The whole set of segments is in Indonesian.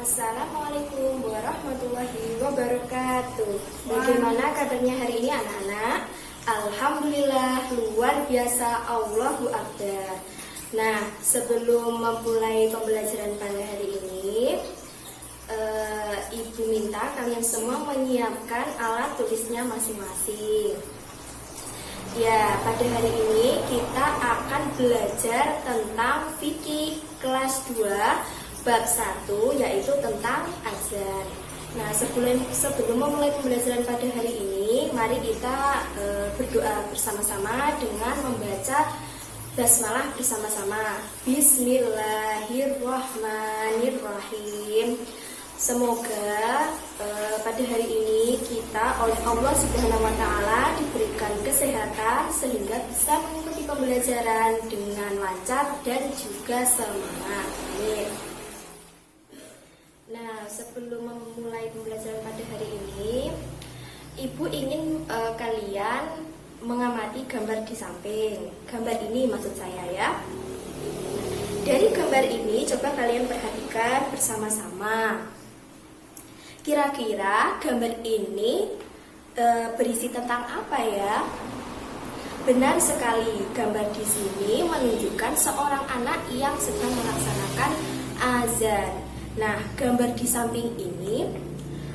Assalamualaikum warahmatullahi wabarakatuh. Bagaimana kabarnya hari ini anak-anak? Alhamdulillah, luar biasa, Allahu Akbar. Nah, sebelum memulai pembelajaran pada hari ini, Ibu minta kalian semua menyiapkan alat tulisnya masing-masing. Ya, pada hari ini kita akan belajar tentang fikih kelas 2 bab 1, yaitu tentang azan. Nah, sebelum memulai pembelajaran pada hari ini, mari kita berdoa bersama-sama dengan membaca basmalah bersama-sama. Bismillahirrahmanirrahim. Semoga pada hari ini kita oleh Allah Subhanahu wa Ta'ala diberikan kesehatan sehingga bisa mengikuti pembelajaran dengan lancar dan juga semangat. Amin. Nah, sebelum memulai pembelajaran pada hari ini, Ibu ingin kalian mengamati gambar di samping. Gambar ini maksud saya ya. Dari gambar ini coba kalian perhatikan bersama-sama. Kira-kira gambar ini berisi tentang apa ya? Benar sekali, gambar di sini menunjukkan seorang anak yang sedang melaksanakan azan. Nah, gambar di samping ini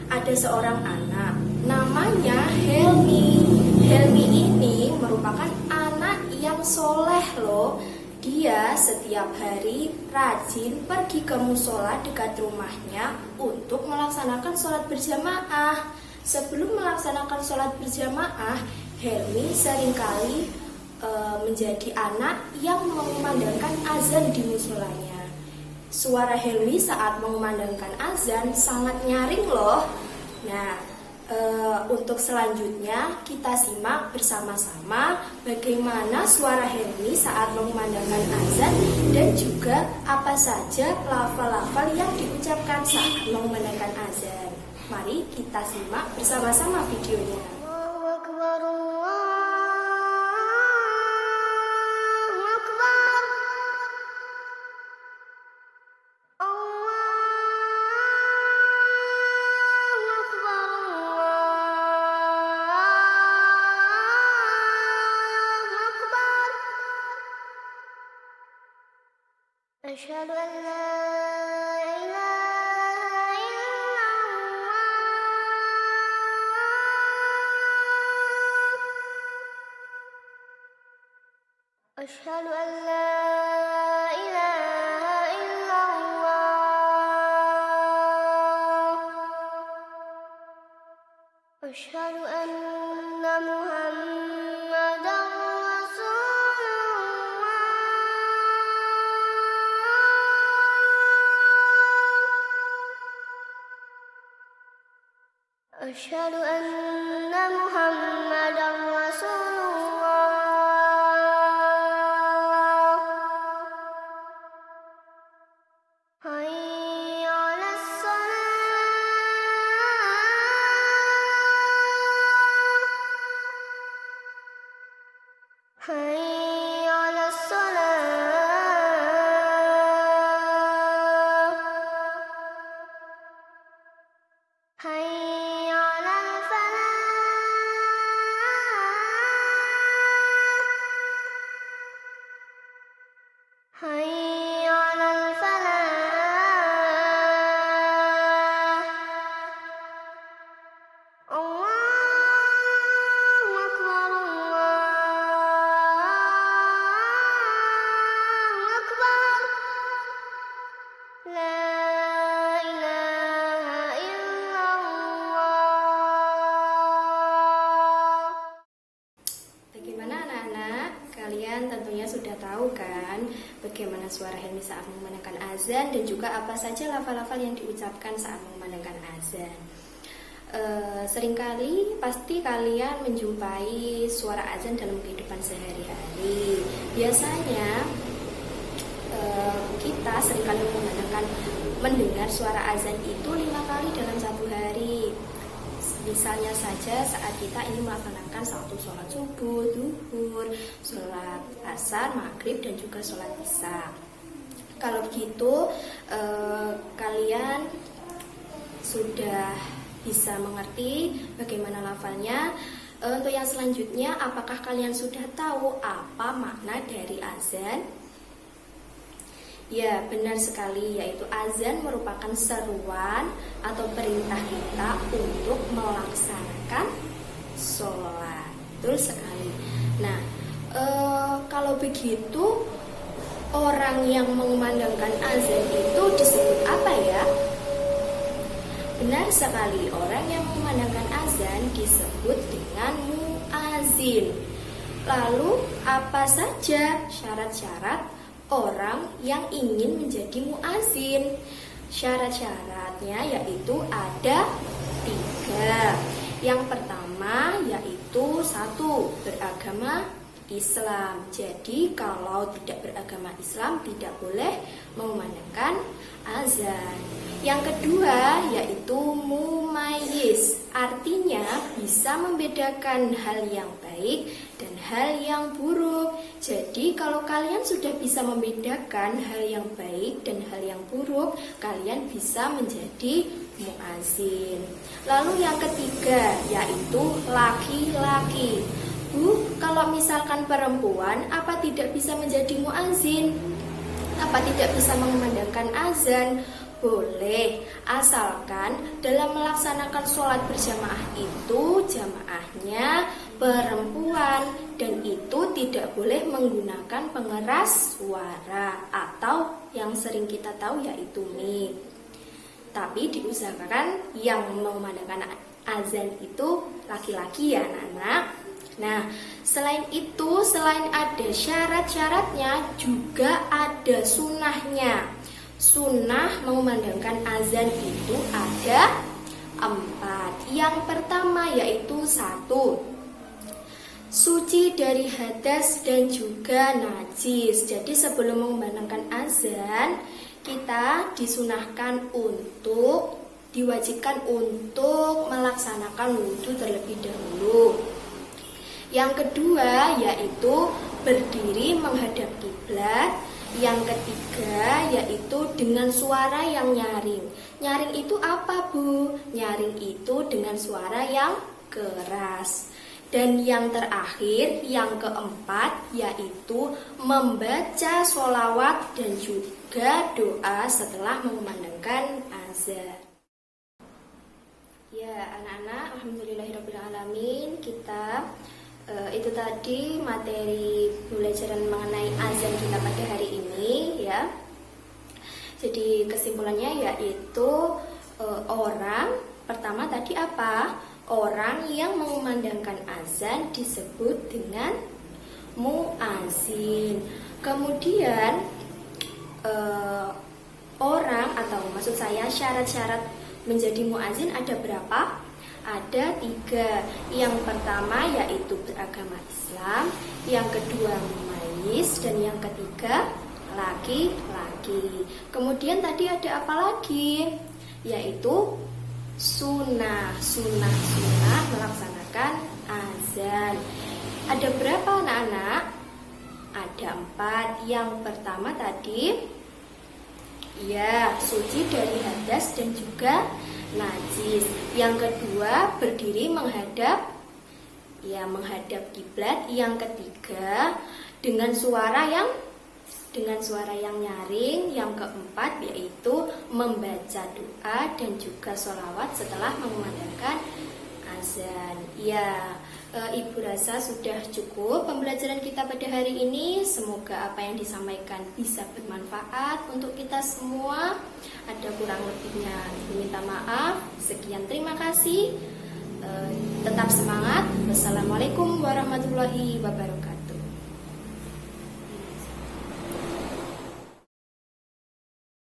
ada seorang anak, namanya Helmi. Helmi ini merupakan anak yang soleh loh. Dia setiap hari rajin pergi ke musola dekat rumahnya untuk melaksanakan sholat berjamaah. Sebelum melaksanakan sholat berjamaah, Helmi seringkali menjadi anak yang mengumandangkan azan di musolanya. Suara Helmi saat mengumandangkan azan sangat nyaring loh. Nah, untuk selanjutnya kita simak bersama-sama bagaimana suara Helmi saat mengumandangkan azan dan juga apa saja lafal-lafal yang diucapkan saat mengumandangkan azan. Mari kita simak bersama-sama videonya. Allahu Akbar, أشهد أن لا إله إلا الله أشهد أن لا إله إلا الله أشهد أن محمدا أشهد أن محمدا رسول الله حي على الصلاة حي على الصلاة حي على الفلاح حي على الفلاح الله أكبر الله أكبر لا إله إلا الله. Bagaimana anak-anak? Kalian tentunya sudah tahu kan bagaimana suara Helmi saat mengumandangkan azan dan juga apa saja lafal-lafal yang diucapkan saat mengumandangkan azan. Seringkali pasti kalian menjumpai suara azan dalam kehidupan sehari-hari. Biasanya kita seringkali mendengar suara azan itu 5 kali dalam satu hari. Misalnya saja saat kita ingin melaksanakan satu sholat subuh, zuhur, sholat asar, maghrib, dan juga sholat isya. Kalau begitu kalian sudah bisa mengerti bagaimana lafalnya. Untuk yang selanjutnya, apakah kalian sudah tahu apa makna dari azan? Ya, benar sekali, yaitu azan merupakan seruan atau perintah kita untuk melaksanakan sholat. Betul sekali. Nah, kalau begitu, orang yang mengumandangkan azan itu disebut apa ya? Benar sekali, orang yang mengumandangkan azan disebut dengan muazin. Lalu, apa saja syarat-syarat orang yang ingin menjadi muazin? Syarat-syaratnya yaitu ada 3. Yang pertama yaitu 1, beragama Islam. Jadi kalau tidak beragama Islam tidak boleh mengumandangkan azan. Yang kedua yaitu mumayyiz, artinya bisa membedakan hal yang baik dan hal yang buruk. Jadi kalau kalian sudah bisa membedakan hal yang baik dan hal yang buruk, kalian bisa menjadi muazin. Lalu yang ketiga yaitu laki-laki. Bu, kalau misalkan perempuan, apa tidak bisa menjadi muazin? Apa tidak bisa mengumandangkan azan? Boleh, asalkan dalam melaksanakan sholat berjamaah itu jamaahnya perempuan dan itu tidak boleh menggunakan pengeras suara atau yang sering kita tahu yaitu mic. Tapi diusahakan yang mengumandangkan azan itu laki-laki ya anak-anak. Nah, selain itu, selain ada syarat-syaratnya, juga ada sunnahnya. Sunnah mengumandangkan azan itu ada 4. Yang pertama yaitu 1, suci dari hadas dan juga najis. Jadi sebelum mengumandangkan azan, kita disunahkan untuk, diwajibkan untuk melaksanakan wudhu terlebih dahulu. Yang kedua yaitu berdiri menghadap kiblat. Yang ketiga yaitu dengan suara yang nyaring. Nyaring itu apa, Bu? Nyaring itu dengan suara yang keras. Dan yang terakhir, yang keempat yaitu membaca sholawat dan juga doa setelah mengumandangkan azan. Ya anak-anak, alhamdulillahirrahmanirrahim, kita itu tadi materi pembelajaran mengenai azan kita pada hari ini ya. Jadi kesimpulannya yaitu orang pertama tadi apa? Orang yang mengumandangkan azan disebut dengan muazin. Kemudian orang atau maksud saya syarat-syarat menjadi muazin ada berapa? Ada 3. Yang pertama yaitu beragama Islam, yang kedua mumayyiz, dan yang ketiga laki-laki. Kemudian tadi ada apa lagi? Yaitu sunnah melaksanakan azan. Ada berapa anak-anak? Ada 4. Yang pertama tadi ya suci dari hadas dan juga najis. Yang kedua berdiri menghadap kiblat. Yang ketiga dengan suara yang nyaring. Yang keempat yaitu membaca doa dan juga sholawat setelah mengumandangkan azan. Ya, Ibu rasa sudah cukup pembelajaran kita pada hari ini. Semoga apa yang disampaikan bisa bermanfaat untuk kita semua. Ada kurang lebihnya Ibu minta maaf. Sekian, terima kasih. Tetap semangat. Wassalamualaikum warahmatullahi wabarakatuh.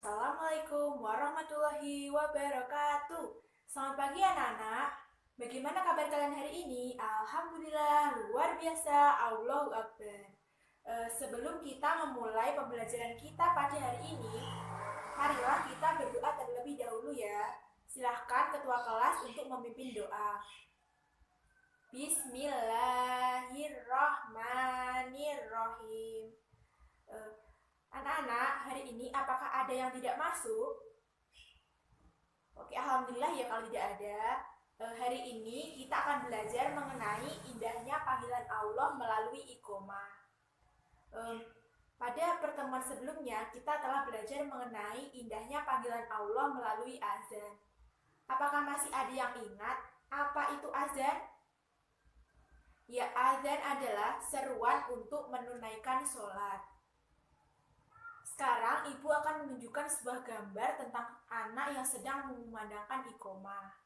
Assalamualaikum warahmatullahi wabarakatuh. Selamat pagi anak-anak. Bagaimana kabar kalian hari ini? Alhamdulillah, luar biasa, Allahu Akbar. Sebelum kita memulai pembelajaran kita pada hari ini, marilah kita berdoa terlebih dahulu ya. Silahkan ketua kelas untuk memimpin doa. Bismillahirrahmanirrahim. Anak-anak, hari ini apakah ada yang tidak masuk? Oke. Oke, alhamdulillah ya kalau tidak ada. Hari ini kita akan belajar mengenai indahnya panggilan Allah melalui iqomah. Pada pertemuan sebelumnya kita telah belajar mengenai indahnya panggilan Allah melalui azan. Apakah masih ada yang ingat apa itu azan? Ya, azan adalah seruan untuk menunaikan sholat. Sekarang ibu akan menunjukkan sebuah gambar tentang anak yang sedang mengumandangkan iqomah.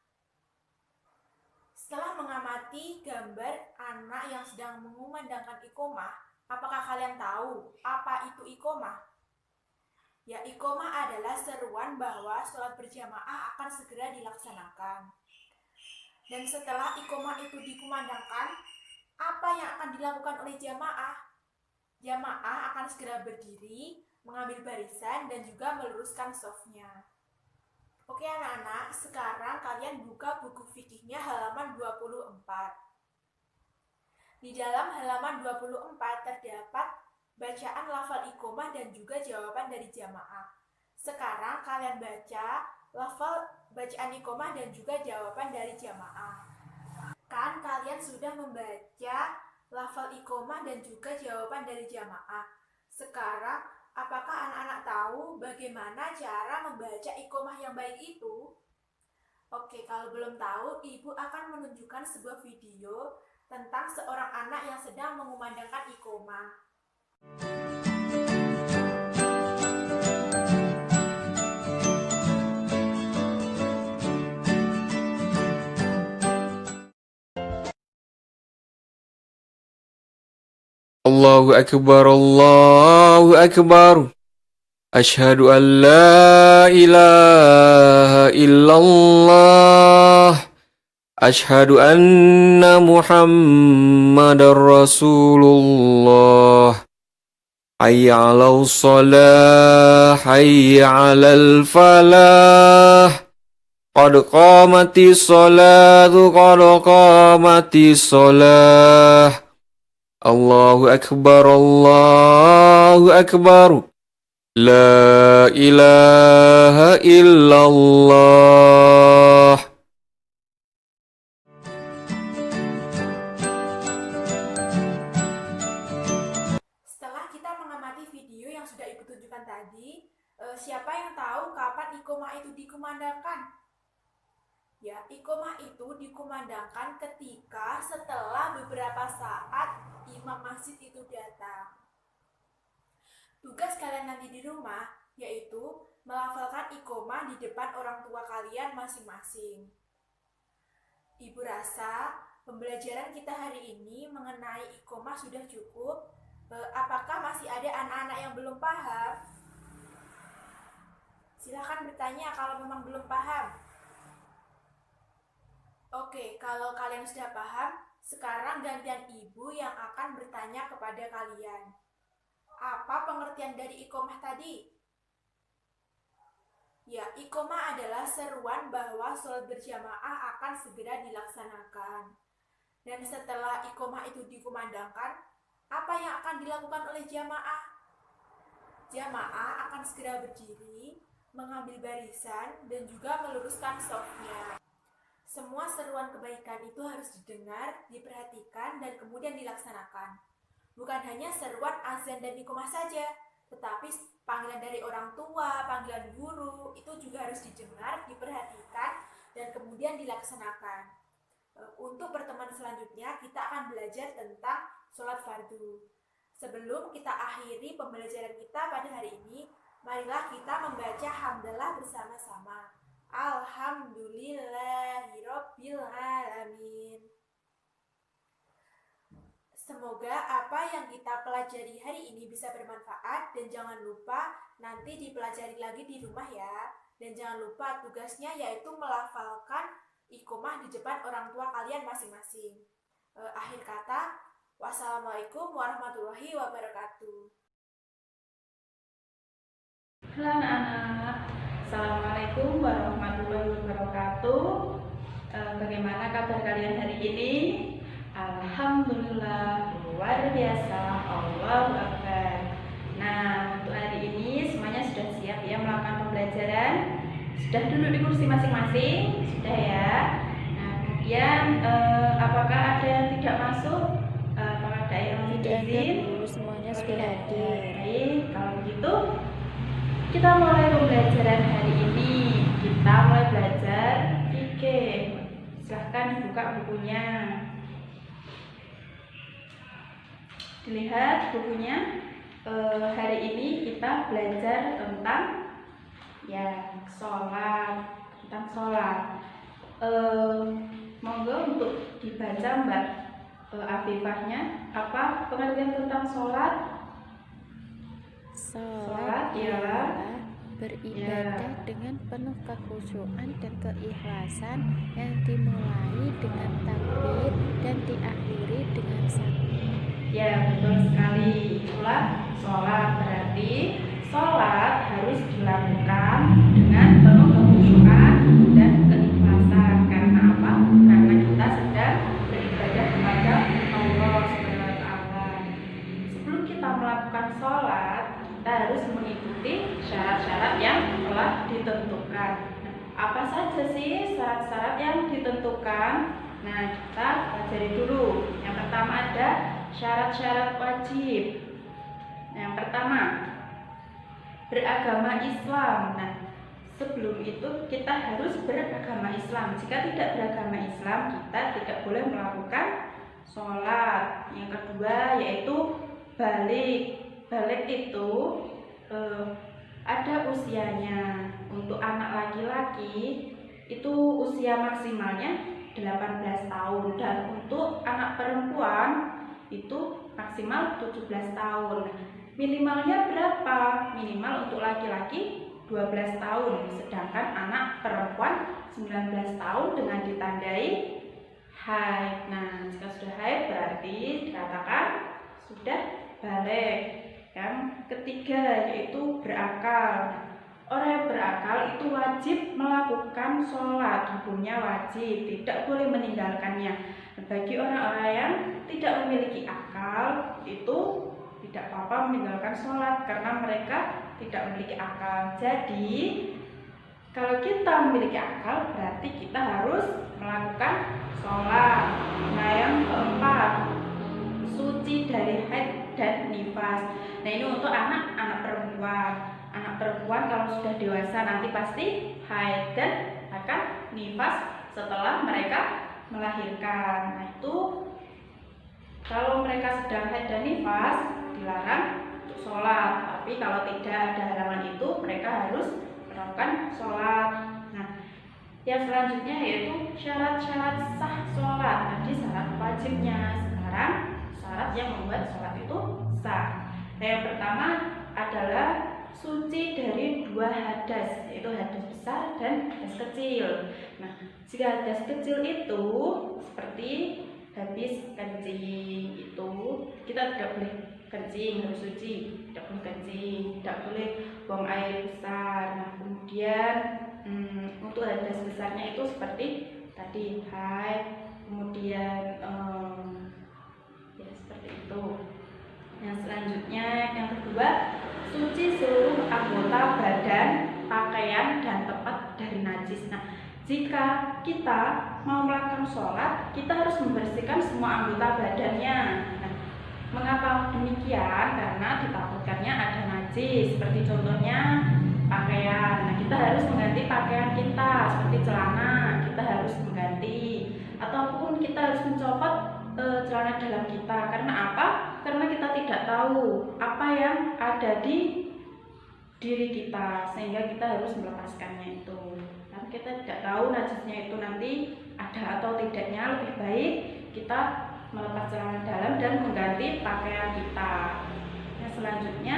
Setelah mengamati gambar anak yang sedang mengumandangkan iqomah, apakah kalian tahu apa itu iqomah? Ya, iqomah adalah seruan bahwa sholat berjamaah akan segera dilaksanakan. Dan setelah iqomah itu dikumandangkan, apa yang akan dilakukan oleh jamaah? Jamaah akan segera berdiri, mengambil barisan, dan juga meluruskan shafnya. Oke anak-anak, sekarang kalian buka buku fikihnya halaman 24. Di dalam halaman 24 terdapat bacaan lafal iqomah dan juga jawaban dari jamaah. Sekarang kalian baca lafal bacaan iqomah dan juga jawaban dari jamaah. Kan kalian sudah membaca lafal iqomah dan juga jawaban dari jamaah. Sekarang apakah anak-anak tahu bagaimana cara membaca iqomah yang baik itu? Oke, kalau belum tahu, ibu akan menunjukkan sebuah video tentang seorang anak yang sedang mengumandangkan iqomah. Allahu Akbar, Allahu Akbar. Ashhadu an la ilaha illallah. Ashhadu anna Muhammadar Rasulullah. Hayya 'alal shalah, hayya 'alal falah. Qad qamatis salatu, qad qamatis salah. Allahu Akbar, Allahu Akbar. La ilaha illallah. Setelah kita mengamati video yang sudah ibu tunjukkan tadi, siapa yang tahu kapan iqomah itu dikumandangkan? Ya, iqomah itu dikumandangkan ketika setelah beberapa saat imam masjid itu datang. Tugas kalian nanti di rumah yaitu melafalkan iqomah di depan orang tua kalian masing-masing. Ibu rasa pembelajaran kita hari ini mengenai iqomah sudah cukup. Apakah masih ada anak-anak yang belum paham? Silahkan bertanya kalau memang belum paham. Oke, kalau kalian sudah paham, sekarang gantian ibu yang akan bertanya kepada kalian. Apa pengertian dari iqomah tadi? Ya, iqomah adalah seruan bahwa sholat berjamaah akan segera dilaksanakan. Dan setelah iqomah itu dikumandangkan, apa yang akan dilakukan oleh jamaah? Jamaah akan segera berdiri, mengambil barisan, dan juga meluruskan shafnya. Semua seruan kebaikan itu harus didengar, diperhatikan, dan kemudian dilaksanakan. Bukan hanya seruan azan dan iqomah saja, tetapi panggilan dari orang tua, panggilan guru, itu juga harus didengar, diperhatikan, dan kemudian dilaksanakan. Untuk pertemuan selanjutnya, kita akan belajar tentang sholat fardu. Sebelum kita akhiri pembelajaran kita pada hari ini, marilah kita membaca hamdalah bersama-sama. Alhamdulillahirabbil alamin. Semoga apa yang kita pelajari hari ini bisa bermanfaat dan jangan lupa nanti dipelajari lagi di rumah ya. Dan jangan lupa tugasnya yaitu melafalkan iqomah di depan orang tua kalian masing-masing. Akhir kata, wassalamualaikum warahmatullahi wabarakatuh. Halo anak-anak, Assalamualaikum warahmatullahi wabarakatuh. Bagaimana kabar kalian hari ini? Alhamdulillah, luar biasa, Allahu Akbar. Nah, untuk hari ini semuanya sudah siap ya melakukan pembelajaran? Sudah duduk di kursi masing-masing? Sudah ya. Nah, kemudian apakah ada yang tidak masuk? Apakah ada yang izin? Semuanya sudah hadir. Baik, kalau begitu kita mulai pembelajaran hari ini. Kita mulai belajar fikih. Silahkan buka bukunya. Dilihat bukunya. Hari ini kita belajar tentang sholat, tentang sholat. Monggo untuk dibaca Mbak Afifahnya, apa pengertian tentang sholat? Sholat ialah beribadah dengan penuh kekhusyuan dan keikhlasan yang dimulai dengan takbir dan diakhiri dengan salam. Ya, betul sekali. Itulah sholat. Berarti sholat harus dilakukan dengan penuh kekhusyuan dan keikhlasan. Karena apa? Karena kita sedang beribadah kepada Allah Subhanahu wa Ta'ala. Sebelum kita melakukan sholat, kita harus mengikuti syarat-syarat yang telah ditentukan. Nah, apa saja sih syarat-syarat yang ditentukan? Nah, kita pelajari dulu. Yang pertama ada syarat-syarat wajib. Yang pertama, beragama Islam. Nah, sebelum itu kita harus beragama Islam. Jika tidak beragama Islam, kita tidak boleh melakukan sholat. Yang kedua yaitu balik. Balik itu ada usianya. Untuk anak laki-laki itu usia maksimalnya 18 tahun, dan untuk anak perempuan itu maksimal 17 tahun. Minimalnya berapa? Minimal untuk laki-laki 12 tahun, sedangkan anak perempuan 19 tahun dengan ditandai haid. Nah, jika sudah haid berarti dikatakan sudah balik. Yang ketiga yaitu berakal. Orang yang berakal itu wajib melakukan sholat, hukumnya wajib, tidak boleh meninggalkannya. Bagi orang-orang yang tidak memiliki akal, itu tidak apa-apa meninggalkan sholat karena mereka tidak memiliki akal. Jadi, kalau kita memiliki akal, berarti kita harus melakukan sholat. Nah, yang keempat, suci dari haid dan nifas. Nah, ini untuk anak-anak perempuan. Anak perempuan kalau sudah dewasa nanti pasti haid dan akan nifas setelah mereka melahirkan. Nah, itu kalau mereka sedang haid dan nifas dilarang untuk sholat. Tapi kalau tidak ada halangan itu mereka harus melakukan sholat. Nah, yang selanjutnya yaitu syarat-syarat sah sholat. Tadi syarat wajibnya, sekarang syarat yang membuat sholat itu sah. Nah, yang pertama adalah suci dari dua hadas, yaitu hadas besar dan hadas kecil. Nah, jika hadas kecil itu seperti habis kencing, itu kita tidak boleh kencing, harus suci, tidak boleh kencing, tidak boleh buang air besar. Nah, kemudian untuk hadas besarnya itu seperti tadi haid, kemudian ya seperti itu. Yang selanjutnya, yang kedua, suci seluruh anggota badan, pakaian, dan tempat dari najis. Nah, jika kita mau melakukan sholat, kita harus membersihkan semua anggota badannya. Nah, mengapa demikian? Karena ditakutkannya ada najis, seperti contohnya pakaian. Nah, kita harus mengganti pakaian kita, seperti celana, kita harus mengganti. Ataupun kita harus mencopot celana dalam kita. Karena apa? Karena kita tidak tahu apa yang ada di diri kita, sehingga kita harus melepaskannya itu. Karena kita tidak tahu najisnya itu nanti ada atau tidaknya, lebih baik kita melepas celana dalam dan mengganti pakaian kita. Yang selanjutnya,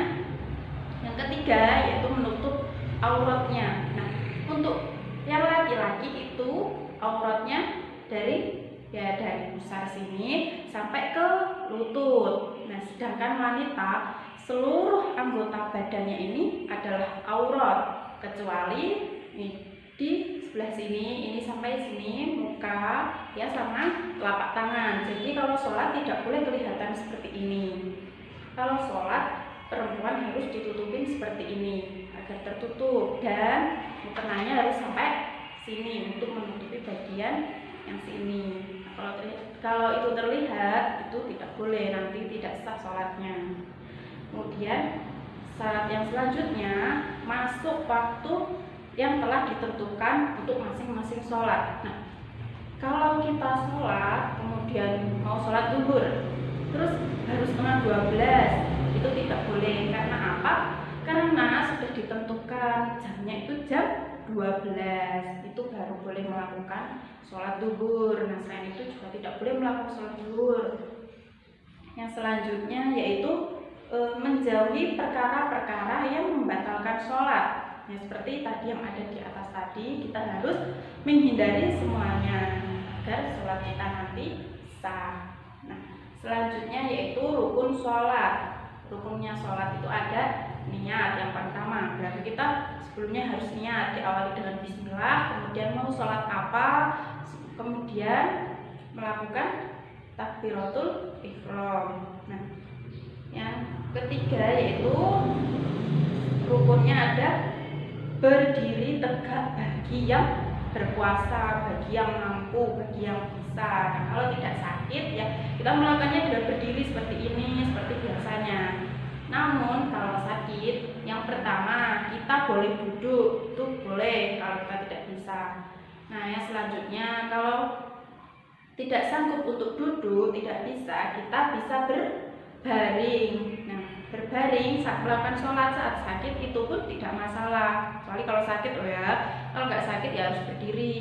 yang ketiga yaitu menutup auratnya. Nah, untuk yang laki-laki itu auratnya dari pusar sini sampai ke lutut. Nah, sedangkan wanita seluruh anggota badannya ini adalah aurat, kecuali nih, di sebelah sini, ini sampai sini, muka, ya sama telapak tangan. Jadi kalau sholat tidak boleh kelihatan seperti ini. Kalau sholat perempuan harus ditutupin seperti ini agar tertutup, dan mukenanya harus sampai sini untuk menutupi bagian yang sini. Nah, kalau itu terlihat itu tidak boleh, nanti tidak sah sholatnya. Kemudian syarat yang selanjutnya, masuk waktu yang telah ditentukan untuk masing-masing sholat. Nah, kalau kita sholat kemudian mau sholat zuhur terus harus setengah 12, itu tidak boleh. Karena apa? Karena sudah ditentukan jamnya itu jam 12, itu baru boleh melakukan sholat zuhur. Nah, selain itu juga tidak boleh melakukan sholat zuhur. Yang selanjutnya yaitu menjauhi perkara-perkara yang membatalkan sholat. Ya, seperti tadi yang ada di atas tadi, kita harus menghindari semuanya agar sholat kita nanti sah. Nah, selanjutnya yaitu rukun sholat. Rukunnya sholat itu ada niat yang pertama, berarti kita sebelumnya harus niat, diawali dengan bismillah, kemudian mau sholat apa, kemudian melakukan takbiratul ihram. Nah, yang ketiga yaitu rukunnya ada berdiri tegak bagi yang berpuasa, bagi yang mampu, bagi yang bisa. Nah, kalau tidak sakit ya kita melakukannya sudah berdiri seperti ini, seperti biasanya. Namun kalau sakit, yang pertama kita boleh duduk, itu boleh kalau kita tidak bisa. Nah, yang selanjutnya kalau tidak sanggup untuk duduk, tidak bisa, kita bisa berbaring. Nah, berbaring saat melakukan sholat saat sakit itu pun tidak masalah, kecuali kalau sakit kalau nggak sakit ya harus berdiri.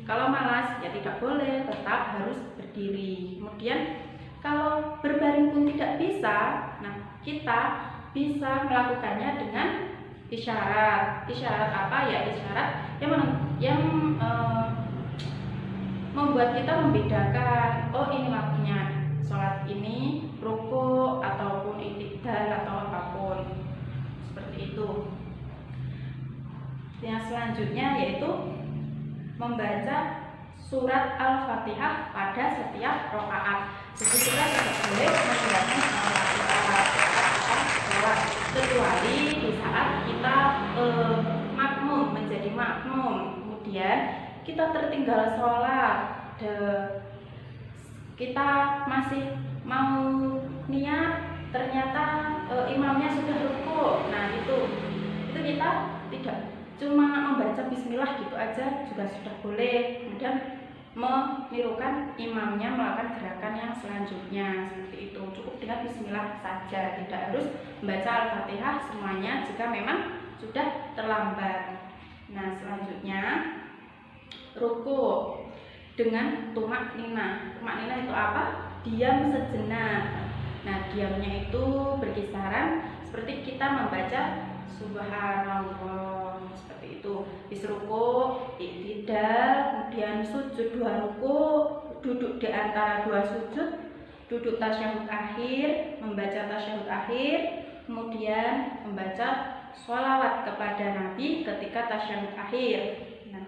Kalau malas ya tidak boleh, tetap harus berdiri. Kemudian kalau berbaring pun tidak bisa, nah kita bisa melakukannya dengan isyarat. Isyarat apa ya? Isyarat yang membuat kita membedakan, oh ini waktunya sholat ini, ruku ataupun i'tidal atau apapun seperti itu. Yang selanjutnya yaitu membaca surat Al-Fatihah pada setiap rakaat. Jadi kita tidak boleh membacakan Al-Fatihah sholat kecuali di saat kita makmum, menjadi makmum, kemudian kita tertinggal sholat, kita masih mau niat, ternyata imamnya sudah ruku. Nah, itu kita tidak cuma membaca bismillah gitu aja juga sudah boleh, kemudian menirukan imamnya melakukan gerakan yang selanjutnya seperti itu. Cukup dengan bismillah saja, tidak harus membaca Al-Fatihah semuanya jika memang sudah terlambat. Nah, selanjutnya ruku dengan tumak nina. Tumak nina itu apa? Diam sejenak. Nah, diamnya itu berkisaran seperti kita membaca subhanallah seperti itu. Habis ruku, i'tidal, kemudian sujud 2 ruku, duduk di antara 2 sujud, duduk tasyahud akhir, membaca tasyahud akhir, kemudian membaca sholawat kepada Nabi ketika tasyahud akhir. Nah,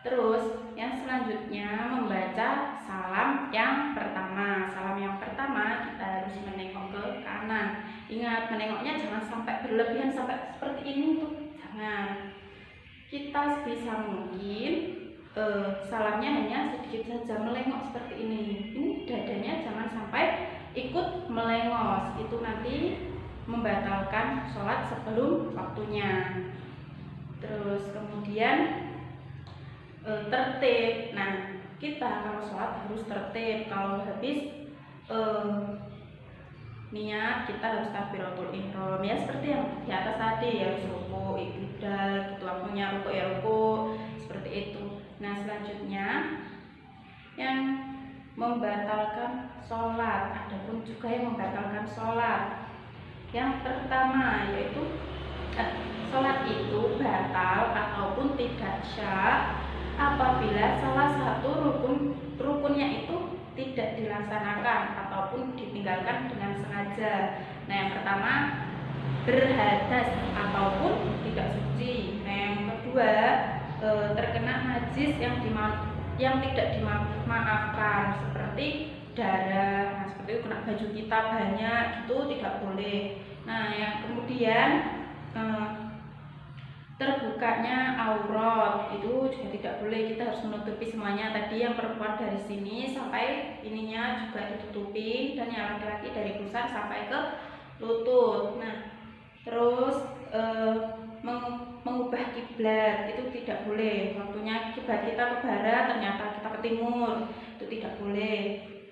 terus yang selanjutnya membaca salam yang pertama. Salam yang pertama kita harus menengok ke kanan. Ingat, menengoknya jangan sampai berlebihan sampai seperti ini tuh, jangan. Kita sebisa mungkin salamnya hanya sedikit saja, melengok seperti ini. Ini dadanya jangan sampai ikut melengos, itu nanti membatalkan sholat sebelum waktunya. Terus kemudian tertib. Nah, kita kalau sholat harus tertib. Kalau habis niat kita harus takbiratul ihram ya, seperti yang di atas tadi ya, harus ruku, i'tidal, gitu waktunya ruku ya ruku, seperti itu. Nah, selanjutnya yang membatalkan sholat, adapun juga yang membatalkan sholat. Yang pertama yaitu sholat itu batal ataupun tidak sah apabila salah satu rukunnya itu tidak dilaksanakan ataupun ditinggalkan dengan sengaja. Nah, yang pertama berhadas ataupun tidak suci. Nah, yang kedua terkena najis yang tidak dimaafkan seperti darah. Nah, seperti itu kena baju kita banyak itu tidak boleh. Nah, yang kemudian terbukanya aurat itu juga tidak boleh, kita harus menutupi semuanya. Tadi yang perempuan dari sini sampai ininya juga ditutupi, dan yang laki-laki dari pusar sampai ke lutut. Nah, terus mengubah kiblat itu tidak boleh. Waktunya kiblat kita ke barat, ternyata kita ke timur, itu tidak boleh.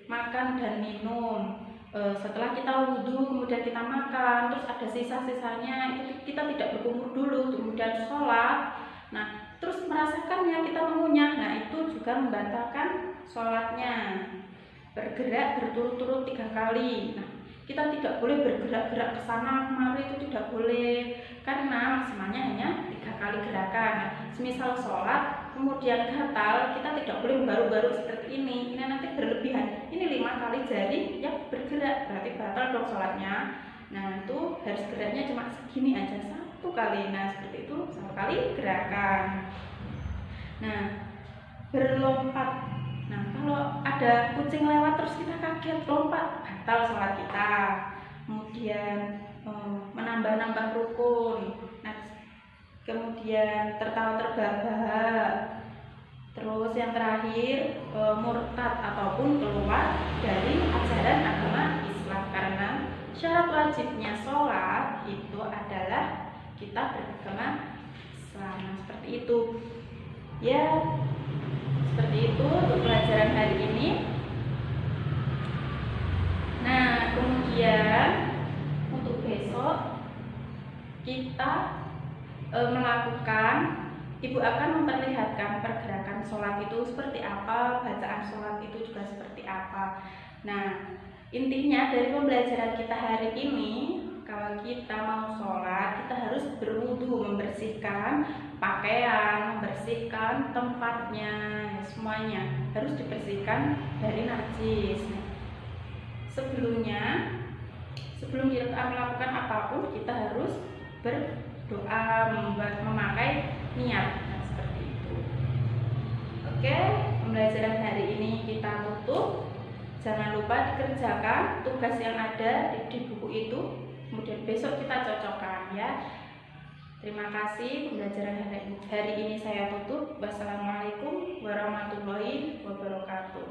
Makan dan minum, setelah kita wudhu kemudian kita makan, terus ada sisa-sisanya, itu kita tidak berkumur dulu, kemudian sholat. Nah, terus merasakannya kita mengunyah, nah itu juga membatalkan sholatnya. Bergerak berturut-turut 3 kali. Nah, kita tidak boleh bergerak-gerak ke sana kemari, itu tidak boleh, karena maksimalnya hanya 3 kali gerakan. Nah, semisal sholat kemudian gatal, kita tidak boleh baru-baru seperti ini nanti berlebihan. Ini 5 kali jari yang bergerak, berarti batal dong sholatnya. Nah, itu harus geraknya cuma segini aja, 1 kali. Nah, seperti itu 1 kali gerakan. Nah, berlompat. Nah, kalau ada kucing lewat terus kita kaget lompat, batal sholat kita. Kemudian menambah-nambah rukun. Nah, kemudian tertawa terbahak-bahak. Terus yang terakhir murtad ataupun keluar dari ajaran agama Islam, karena syarat wajibnya sholat itu adalah kita beragama Islam. Nah, seperti itu ya. Seperti itu untuk pelajaran hari ini. Nah, kemudian untuk besok kita melakukan, ibu akan memperlihatkan pergerakan sholat itu seperti apa, bacaan sholat itu juga seperti apa. Nah, intinya dari pembelajaran kita hari ini, kalau kita mau sholat, kita harus berwudu, membersihkan pakaian, membersihkan tempatnya, semuanya harus dibersihkan dari najis. Sebelum kita melakukan apapun, kita harus berdoa, memakai niat. Nah, seperti itu. Oke, pembelajaran hari ini kita tutup. Jangan lupa dikerjakan tugas yang ada di buku itu. Kemudian besok kita cocokkan ya. Terima kasih, pembelajaran hari ini saya tutup. Wassalamualaikum warahmatullahi wabarakatuh.